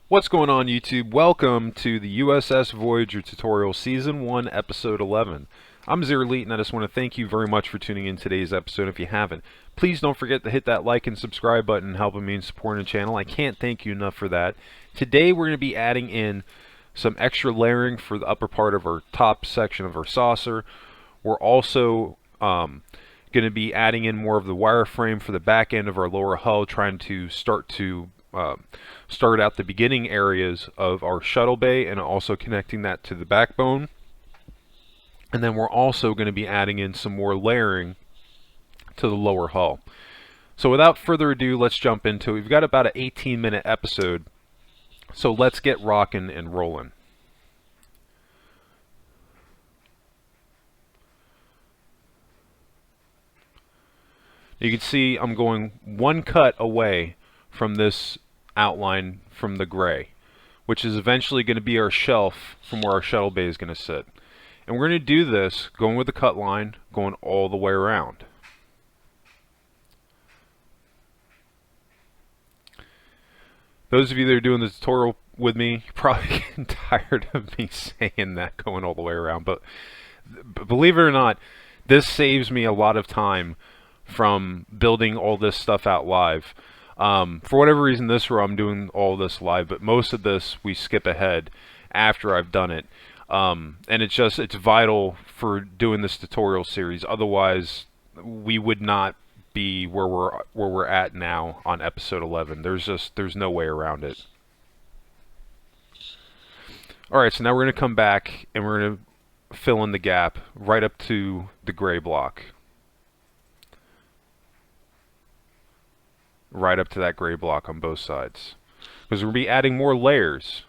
What's going on, YouTube? Welcome to the U.S.S. Voyager tutorial Season 1 Episode 11. I'm Zerelite, and I just want to thank you very much for tuning in today's episode. If you haven't, please don't forget to hit that like and subscribe button, helping me in supporting the channel. I can't thank you enough for that. Today we're going to be adding in some extra layering for the upper part of our top section of our saucer. We're also going to be adding in more of the wireframe for the back end of our lower hull, trying to start out the beginning areas of our shuttle bay and also connecting that to the backbone. And then we're also going to be adding in some more layering to the lower hull. So without further ado, let's jump into it. We've got about an 18-minute episode, so let's get rocking and rolling. You can see I'm going one cut away from this outline from the gray, which is eventually going to be our shelf from where our shuttle bay is going to sit. And we're going to do this going with the cut line, going all the way around. Those of you that are doing the tutorial with me, you're probably getting tired of me saying that, going all the way around. But believe it or not, this saves me a lot of time from building all this stuff out live. For whatever reason, this row I'm doing all this live, but most of this we skip ahead after I've done it. And it's vital for doing this tutorial series. Otherwise, we would not be where we're at now on episode 11. There's no way around it. All right, so now we're going to come back and we're going to fill in the gap right up to the gray block. Right up to that gray block on both sides, because we'll be adding more layers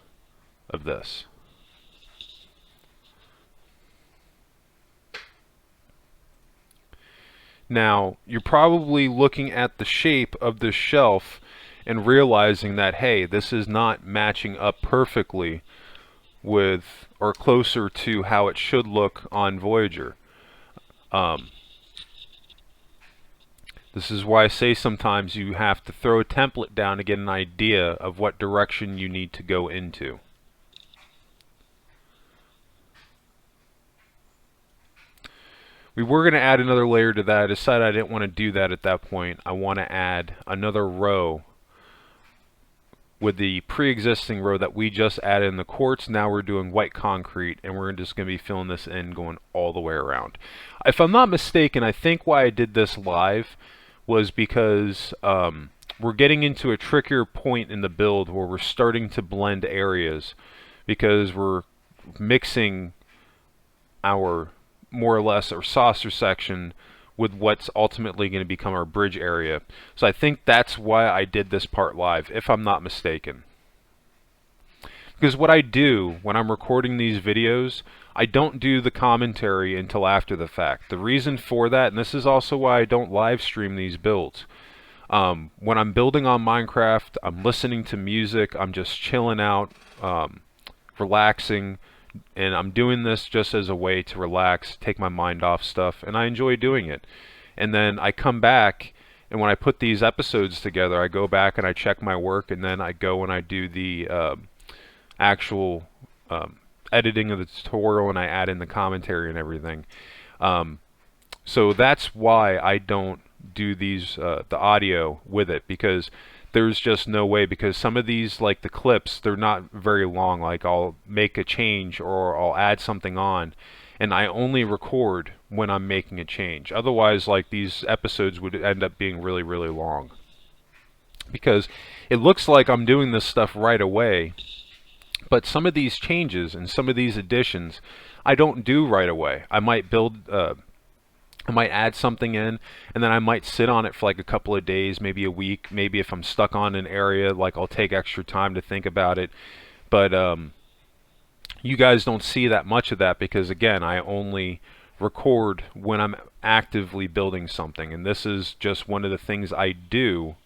of this. Now, you're probably looking at the shape of this shelf and realizing that, hey, this is not matching up perfectly with or closer to how it should look on Voyager. This is why I say sometimes you have to throw a template down to get an idea of what direction you need to go into. We were going to add another layer to that. I decided I didn't want to do that at that point. I want to add another row with the pre-existing row that we just added in the quartz. Now we're doing white concrete, and we're just going to be filling this in going all the way around. If I'm not mistaken, I think why I did this live was because we're getting into a trickier point in the build where we're starting to blend areas, because we're mixing our more or less our saucer section with what's ultimately going to become our bridge area. So I think that's why I did this part live, if I'm not mistaken. Because what I do when I'm recording these videos, I don't do the commentary until after the fact. The reason for that, and this is also why I don't live stream these builds. When I'm building on Minecraft, I'm listening to music, I'm just chilling out, relaxing, and I'm doing this just as a way to relax, take my mind off stuff, and I enjoy doing it. And then I come back, and when I put these episodes together, I go back and I check my work, and then I go and I do the actual editing of the tutorial, and I add in the commentary and everything. So that's why I don't do these the audio with it, because there's just no way, because some of these, like the clips, they're not very long. Like I'll make a change or I'll add something on, and I only record when I'm making a change. Otherwise, like, these episodes would end up being really, really long, because it looks like I'm doing this stuff right away, but some of these changes and some of these additions I don't do right away. I might I might add something in, and then I might sit on it for like a couple of days, maybe a week. Maybe if I'm stuck on an area, like, I'll take extra time to think about it. But you guys don't see that much of that, because again, I only record when I'm actively building something, and this is just one of the things I do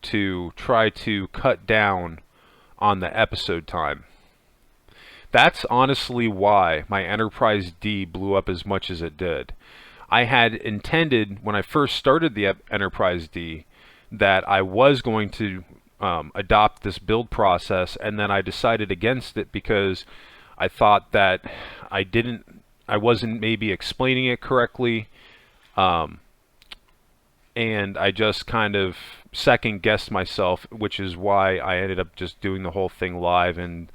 to try to cut down on the episode time. That's honestly why my Enterprise D blew up as much as it did. I had intended, when I first started the Enterprise D, that I was going to adopt this build process, and then I decided against it because I thought that I wasn't maybe explaining it correctly, and I just kind of second guessed myself, which is why I ended up just doing the whole thing live. And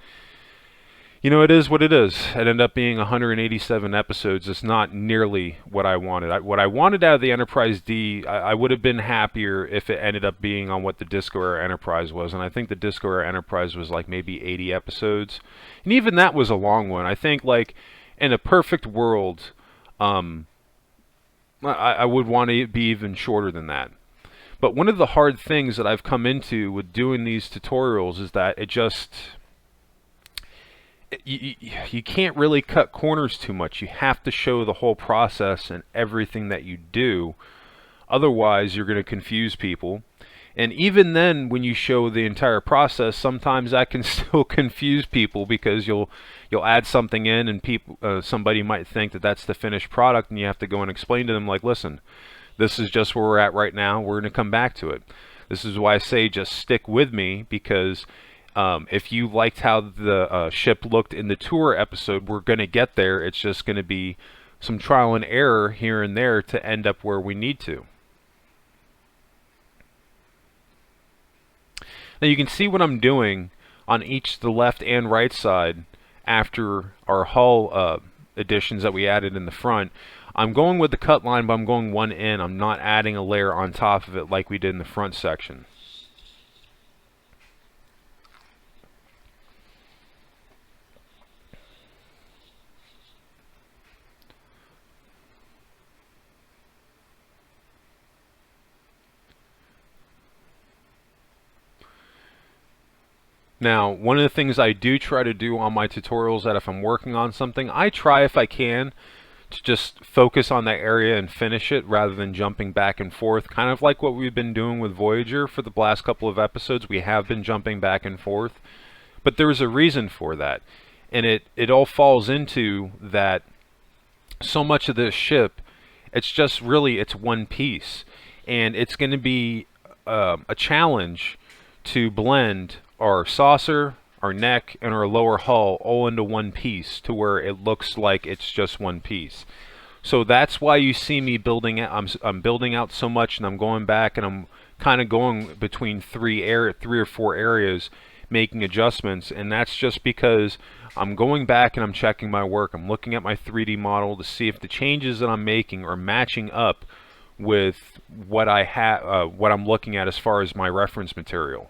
you know, it is what it is. It ended up being 187 episodes. It's not nearly what I wanted. What I wanted out of the Enterprise D, I would have been happier if it ended up being on what the Disco Era Enterprise was. And I think the Disco Era Enterprise was like maybe 80 episodes. And even that was a long one. I think, like, in a perfect world, I would want to be even shorter than that. But one of the hard things that I've come into with doing these tutorials is that it just... You can't really cut corners too much. You have to show the whole process and everything that you do. Otherwise, you're going to confuse people. And even then, when you show the entire process, sometimes that can still confuse people, because you'll add something in, and somebody might think that that's the finished product, and you have to go and explain to them, like, listen, this is just where we're at right now. We're going to come back to it. This is why I say just stick with me, because if you liked how the ship looked in the tour episode, we're going to get there. It's just going to be some trial and error here and there to end up where we need to. Now you can see what I'm doing on each the left and right side after our hull additions that we added in the front. I'm going with the cut line, but I'm going one in. I'm not adding a layer on top of it like we did in the front section. Now, one of the things I do try to do on my tutorials, that if I'm working on something, I try, if I can, to just focus on that area and finish it rather than jumping back and forth. Kind of like what we've been doing with Voyager for the last couple of episodes. We have been jumping back and forth. But there's a reason for that. And it all falls into that so much of this ship, it's just really, it's one piece. And it's going to be a challenge to blend our saucer, our neck, and our lower hull all into one piece to where it looks like it's just one piece. So that's why you see me building it. I'm building out so much, and I'm going back, and I'm kind of going between three or four areas, making adjustments. And that's just because I'm going back and I'm checking my work. I'm looking at my 3D model to see if the changes that I'm making are matching up with what I have, what I'm looking at as far as my reference material.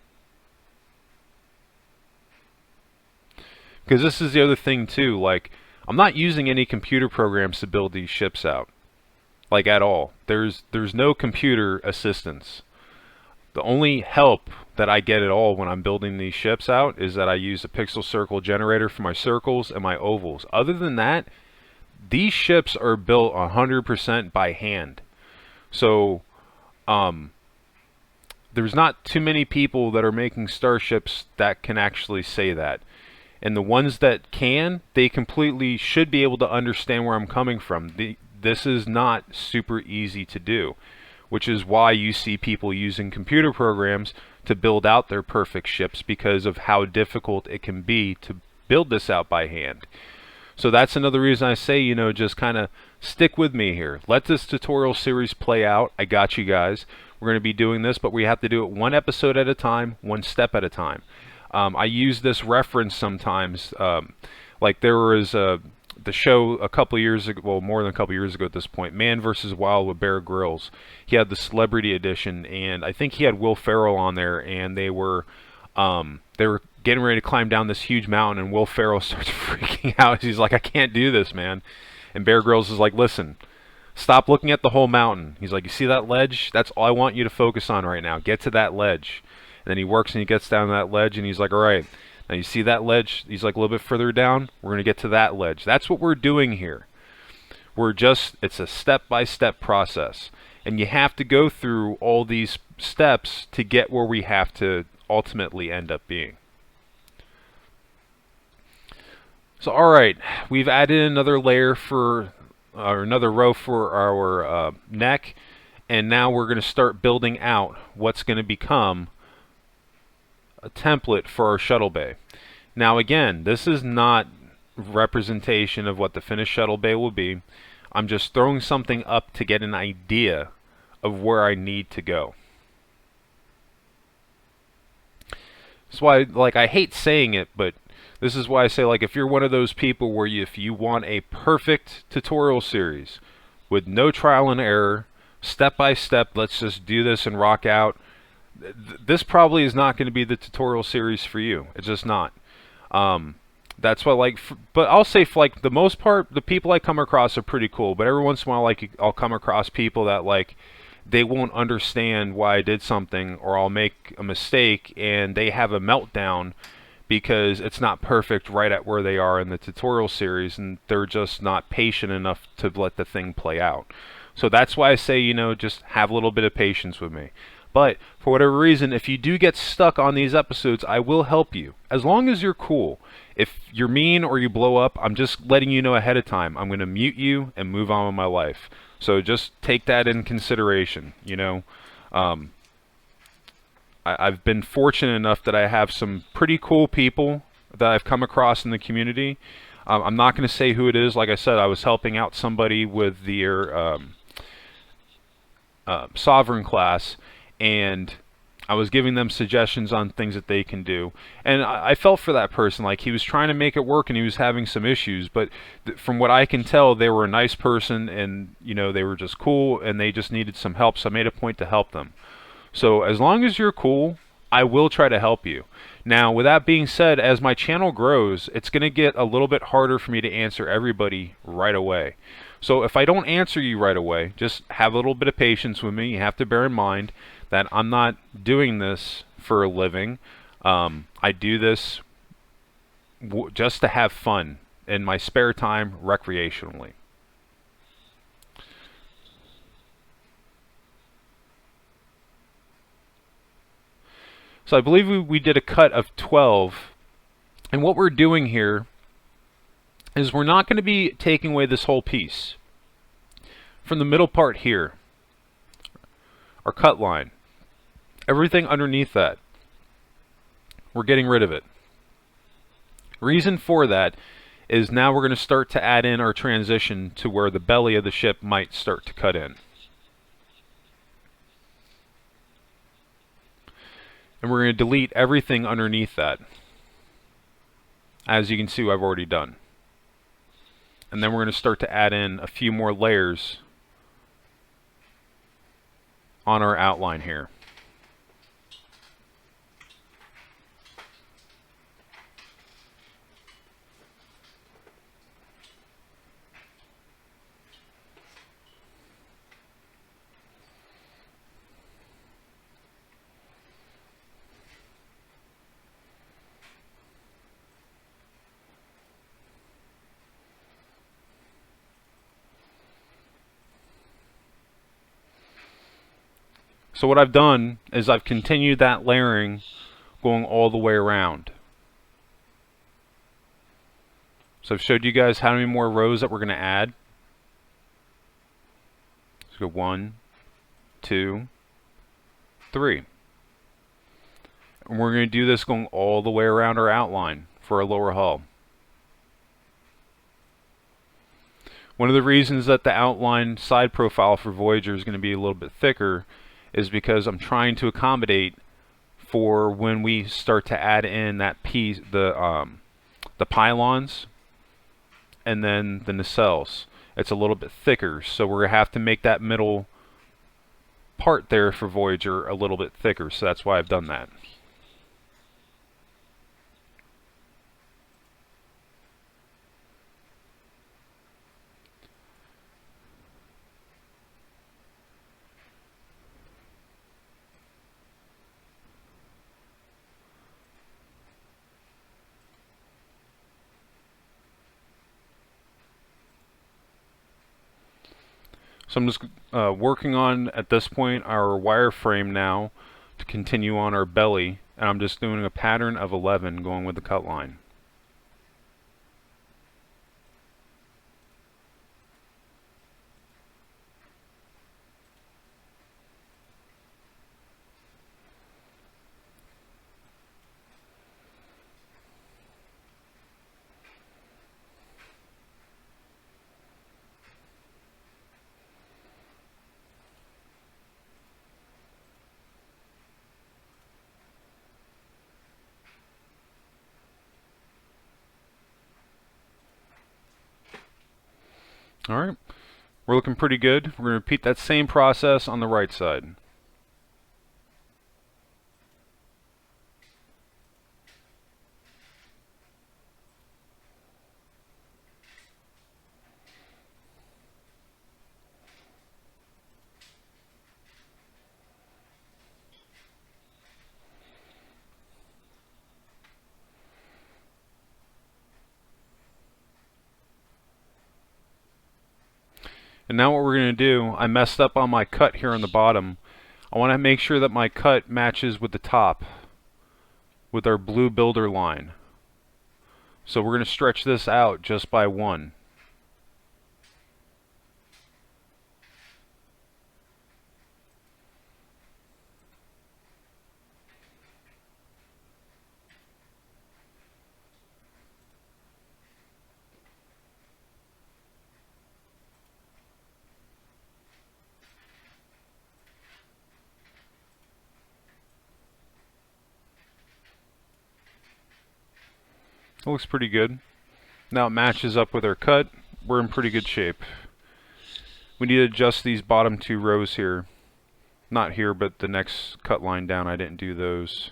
Because this is the other thing too, like, I'm not using any computer programs to build these ships out, like, at all. There's no computer assistance. The only help that I get at all when I'm building these ships out is that I use a pixel circle generator for my circles and my ovals. Other than that, these ships are built 100% by hand. So there's not too many people that are making starships that can actually say that. And the ones that can, they completely should be able to understand where I'm coming from. This is not super easy to do, which is why you see people using computer programs to build out their perfect ships, because of how difficult it can be to build this out by hand. So that's another reason I say, you know, just kind of stick with me here. Let this tutorial series play out. I got you guys. We're going to be doing this, but we have to do it one episode at a time, one step at a time. I use this reference sometimes. Like, there was the show a couple years ago, well, more than a couple years ago at this point, Man vs. Wild with Bear Grylls. He had the Celebrity Edition, and I think he had Will Ferrell on there, and they were getting ready to climb down this huge mountain, and Will Ferrell starts freaking out. He's like, I can't do this, man. And Bear Grylls is like, listen, stop looking at the whole mountain. He's like, you see that ledge? That's all I want you to focus on right now. Get to that ledge. And then he works and he gets down to that ledge, and he's like, all right, now you see that ledge? He's like, a little bit further down, we're going to get to that ledge. That's what we're doing here. It's a step-by-step process. And you have to go through all these steps to get where we have to ultimately end up being. So, all right, we've added another layer for, or another row for our neck, and now we're going to start building out what's going to become a template for our shuttle bay. Now again, this is not representation of what the finished shuttle bay will be. I'm just throwing something up to get an idea of where I need to go. That's why, like, I hate saying it, but this is why I say, like, if you're one of those people where if you want a perfect tutorial series with no trial and error, step by step, let's just do this and rock out, this probably is not going to be the tutorial series for you. It's just not. That's why, like, but I'll say for, like, the most part, the people I come across are pretty cool. But every once in a while, like, I'll come across people that, like, they won't understand why I did something, or I'll make a mistake and they have a meltdown because it's not perfect right at where they are in the tutorial series, and they're just not patient enough to let the thing play out. So that's why I say, you know, just have a little bit of patience with me. But for whatever reason, if you do get stuck on these episodes, I will help you, as long as you're cool. If you're mean or you blow up, I'm just letting you know ahead of time. I'm going to mute you and move on with my life. So just take that in consideration, you know. I've been fortunate enough that I have some pretty cool people that I've come across in the community. I'm not going to say who it is. Like I said, I was helping out somebody with their Sovereign class, and I was giving them suggestions on things that they can do. And I felt for that person. Like, he was trying to make it work and he was having some issues, but from what I can tell, they were a nice person, and, you know, they were just cool and they just needed some help, so I made a point to help them. So as long as you're cool, I will try to help you. Now, with that being said, as my channel grows, it's going to get a little bit harder for me to answer everybody right away. So if I don't answer you right away, just have a little bit of patience with me. You have to bear in mind that I'm not doing this for a living. I do this just to have fun in my spare time recreationally. So I believe we did a cut of 12. And what we're doing here is we're not going to be taking away this whole piece. From the middle part here, our cut line, everything underneath that, we're getting rid of it. Reason for that is now we're going to start to add in our transition to where the belly of the ship might start to cut in. And we're going to delete everything underneath that. As you can see, I've already done. And then we're going to start to add in a few more layers on our outline here. So what I've done is I've continued that layering going all the way around. So I've showed you guys how many more rows that we're going to add. Let's go 1, 2, 3. And we're going to do this going all the way around our outline for our lower hull. One of the reasons that the outline side profile for Voyager is going to be a little bit thicker is because I'm trying to accommodate for when we start to add in that piece, the pylons and then the nacelles. It's a little bit thicker, so we're going to have to make that middle part there for Voyager a little bit thicker, so that's why I've done that. So I'm just working on, at this point, our wireframe now to continue on our belly, and I'm just doing a pattern of 11 going with the cut line. Alright, we're looking pretty good. We're going to repeat that same process on the right side. And now what we're going to do, I messed up on my cut here on the bottom. I want to make sure that my cut matches with the top, with our blue builder line. So we're going to stretch this out just by 1. It looks pretty good. Now it matches up with our cut. We're in pretty good shape. We need to adjust these bottom 2 rows here. Not here, but the next cut line down, I didn't do those.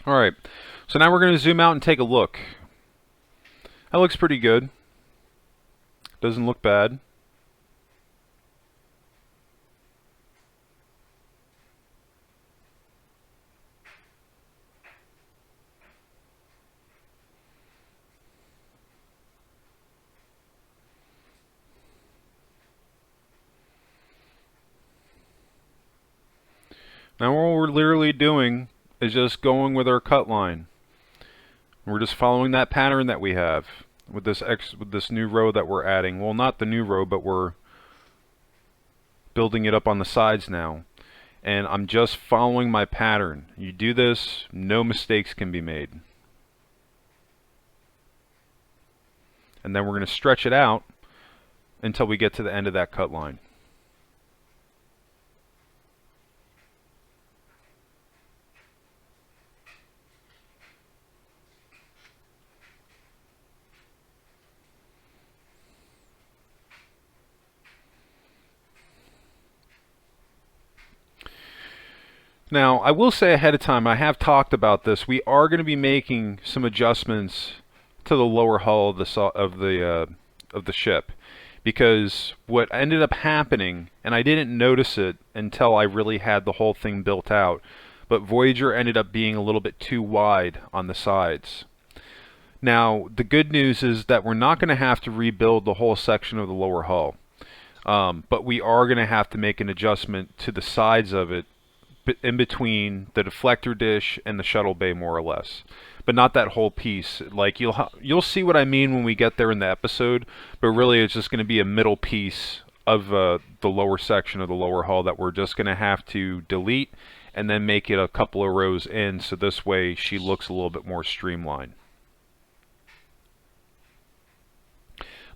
Alright, so now we're going to zoom out and take a look. That looks pretty good. Doesn't look bad. Now what we're literally doing is just going with our cut line. We're just following that pattern that we have with this new row that we're adding. Well, not the new row, but we're building it up on the sides now. And I'm just following my pattern. You do this, no mistakes can be made. And then we're going to stretch it out until we get to the end of that cut line. Now, I will say ahead of time, I have talked about this. We are going to be making some adjustments to the lower hull of the ship, because what ended up happening, and I didn't notice it until I really had the whole thing built out, but Voyager ended up being a little bit too wide on the sides. Now, the good news is that we're not going to have to rebuild the whole section of the lower hull, but we are going to have to make an adjustment to the sides of it in between the deflector dish and the shuttle bay, more or less, but not that whole piece. Like you'll see what I mean when we get there in the episode, but really it's just going to be a middle piece of the lower section of the lower hull that we're just going to have to delete and then make it a couple of rows in, so this way she looks a little bit more streamlined.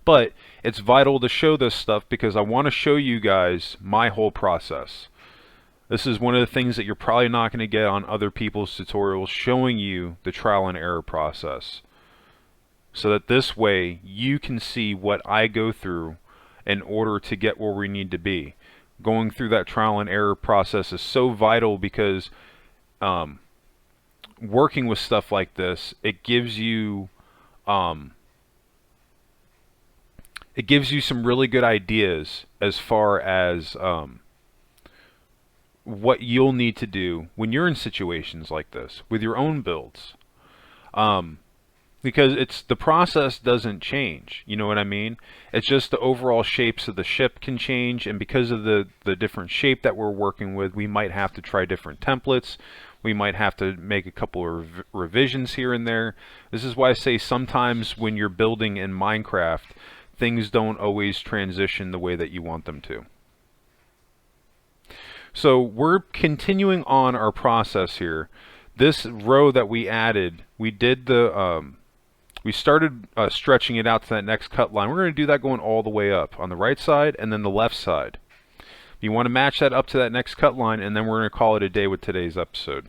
But it's vital to show this stuff because I want to show you guys my whole process. This is one of the things that you're probably not going to get on other people's tutorials, showing you the trial and error process. So that this way you can see what I go through in order to get where we need to be. Going through that trial and error process is so vital because working with stuff like this, it gives you some really good ideas as far as what you'll need to do when you're in situations like this with your own builds, because the process doesn't change, you know what I mean? It's just the overall shapes of the ship can change, and because of the different shape that we're working with, we might have to try different templates. We might have to make a couple of revisions here and there. This is why I say sometimes when you're building in Minecraft, things don't always transition the way that you want them to. So we're continuing on our process here. This row that we added, we started stretching it out to that next cut line. We're going to do that going all the way up on the right side and then the left side. You want to match that up to that next cut line, and then we're going to call it a day with today's episode.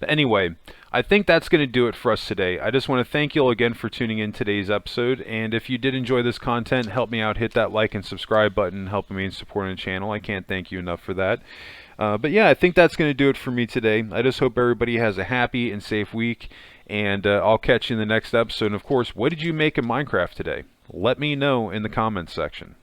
But anyway, I think that's going to do it for us today. I just want to thank you all again for tuning in today's episode, and if you did enjoy this content, help me out, hit that like and subscribe button, helping me in supporting the channel. I can't thank you enough for that. But yeah, I think that's going to do it for me today. I just hope everybody has a happy and safe week, and I'll catch you in the next episode. And of course, what did you make in Minecraft today? Let me know in the comments section.